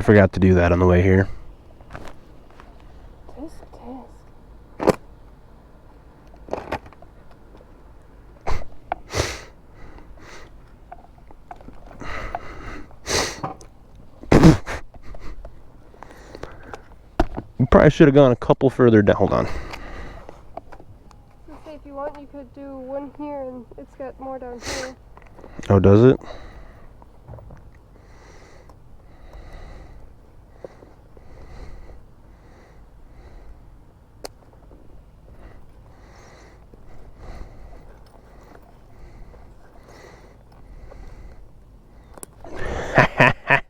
I forgot to do that on the way here. You probably should have gone a couple further down. Hold on. If you want, you could do one here, and it's got more down here. Oh, does it?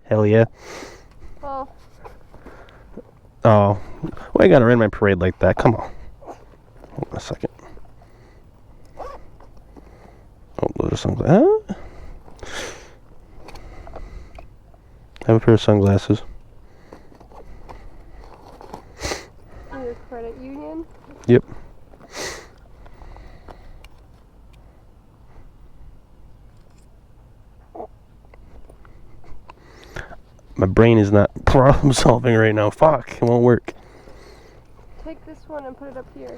Hell yeah. Well. Oh. Why you gotta run my parade like that? Come on. Hold on a second. Oh, those are sunglasses. I have a pair of sunglasses. Your credit union? Yep. My brain is not problem solving right now. Fuck, it won't work. Take this one and put it up here.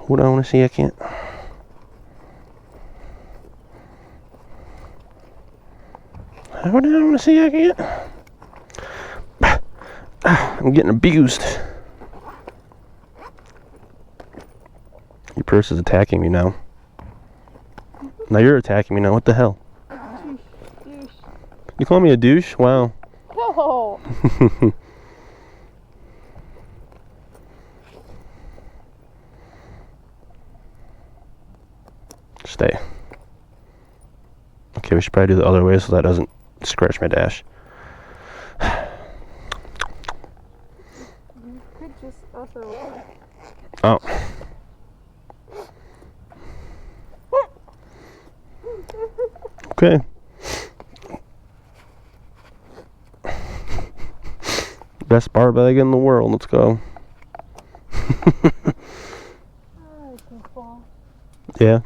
What do I want to see? I can't. What do I want to see? I can't. I'm getting abused. Your purse is attacking me now. Now you're attacking me now. What the hell? Douche. You call me a douche? Wow. No. Stay. Okay, we should probably do the other way so that doesn't scratch my dash. You could just also... Oh. Okay. Best bar bag in the world. Let's go. Yeah.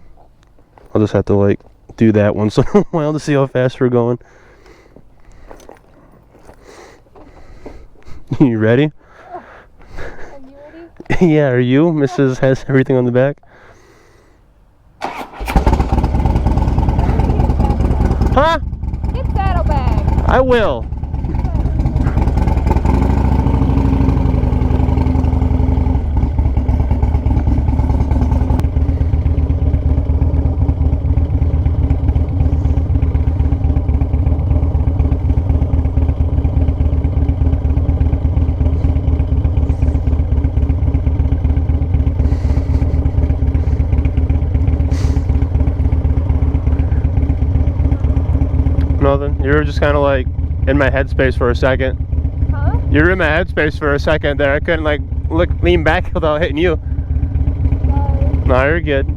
I'll just have to like do that once in a while to see how fast we're going. You ready? Are you ready? Yeah, are you? Mrs. has everything on the back. Huh? Get saddlebag. I will. Nothing. You were just kind of like in my headspace for a second. Huh? You were in my headspace for a second there. I couldn't like lean back without hitting you. No, you're good.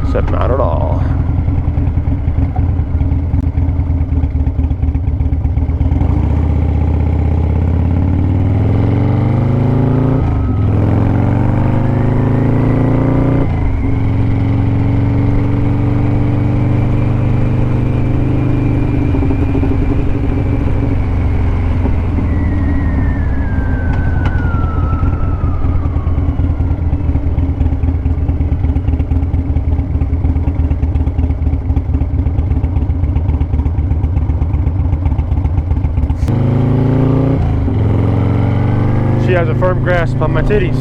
Except not at all. She has a firm grasp on my titties.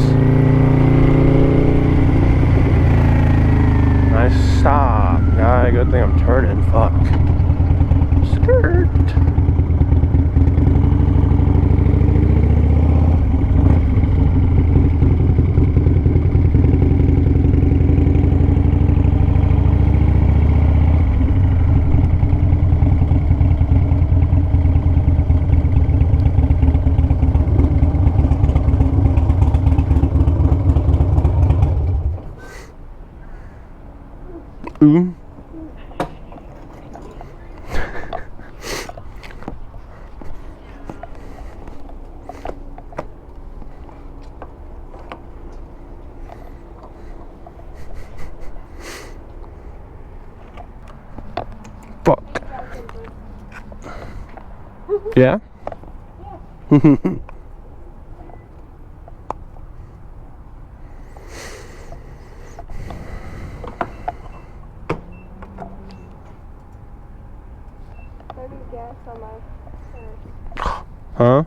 Nice stop, guy. Good thing I'm turning. Fuck. Skirt. Ooh. Fuck. Yeah? I need gas on my purse. Huh?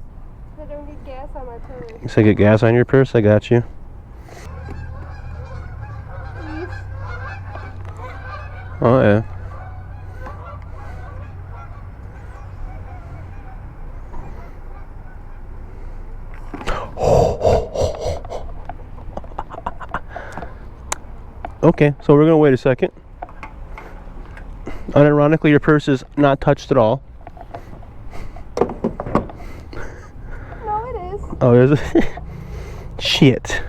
I don't need gas on my purse. You say get gas on your purse? I got you. Please. Oh, yeah. Okay, so we're gonna wait a second. Unironically, your purse is not touched at all. No, it is. Oh, is it? Shit.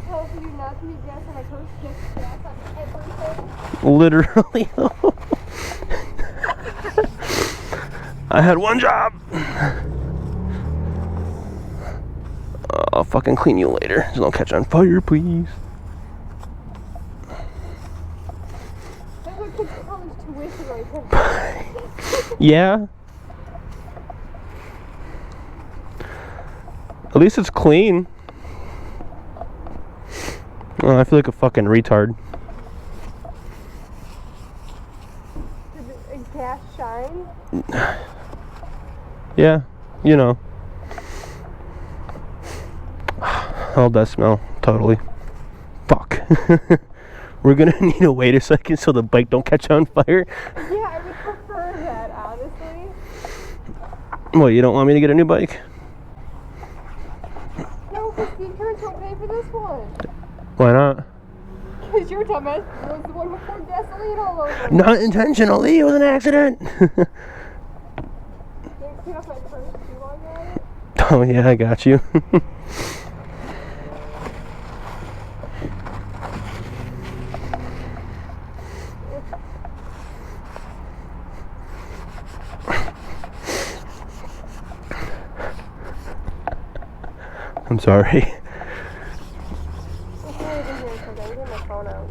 Tells you not to use gas on my purse, just gas on everything. Literally. I had one job. I'll fucking clean you later. Just don't catch on fire, please. That's what kids college tuition right there. Yeah. At least it's clean. Oh, I feel like a fucking retard. Does it gas shine? Yeah, you know. How'd that smell? Totally. Fuck. We're gonna need to wait a second so the bike don't catch on fire. Yeah, I would prefer that, honestly. What, you don't want me to get a new bike? No, because the insurance won't pay for this one. Why not? Because your dumbass was the one with poured gasoline all over it. Not intentionally, it was an accident. Can you clean up my purse too while you're at it? Oh yeah, I got you. I'm sorry. It's not even here, so I'm getting my phone out.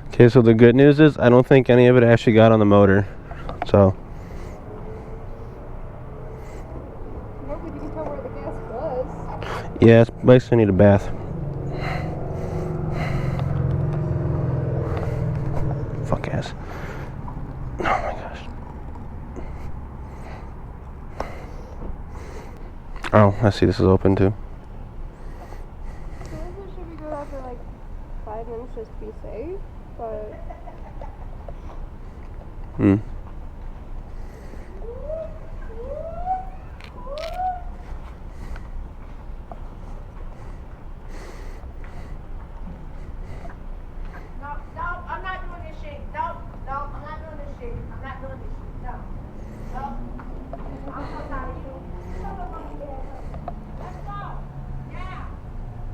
Okay, so the good news is I don't think any of it actually got on the motor. So, No, but you can tell where the gas was. yeah, it's basically need a bath. Fuck ass. Oh my gosh. Oh, I see this is open too. So this should be good after like 5 minutes just to be safe, but Hmm. No, I'm not doing this shit. No, I'm not doing this shit. I'm not doing this shit. No. I'm so tired of you. Let's go. Now.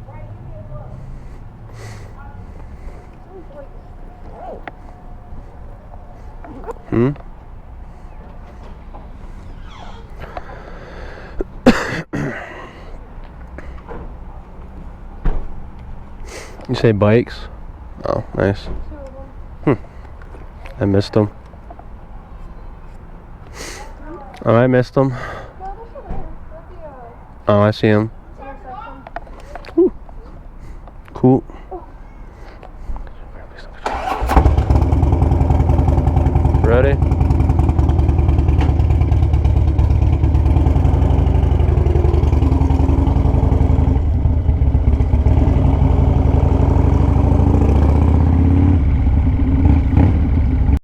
Right, give me a look. Hmm. You say bikes? Oh, nice. 2 of them. I missed them. Oh, I missed them. No, they're still there. At the Oh, I see them. intersection. Cool. Ready?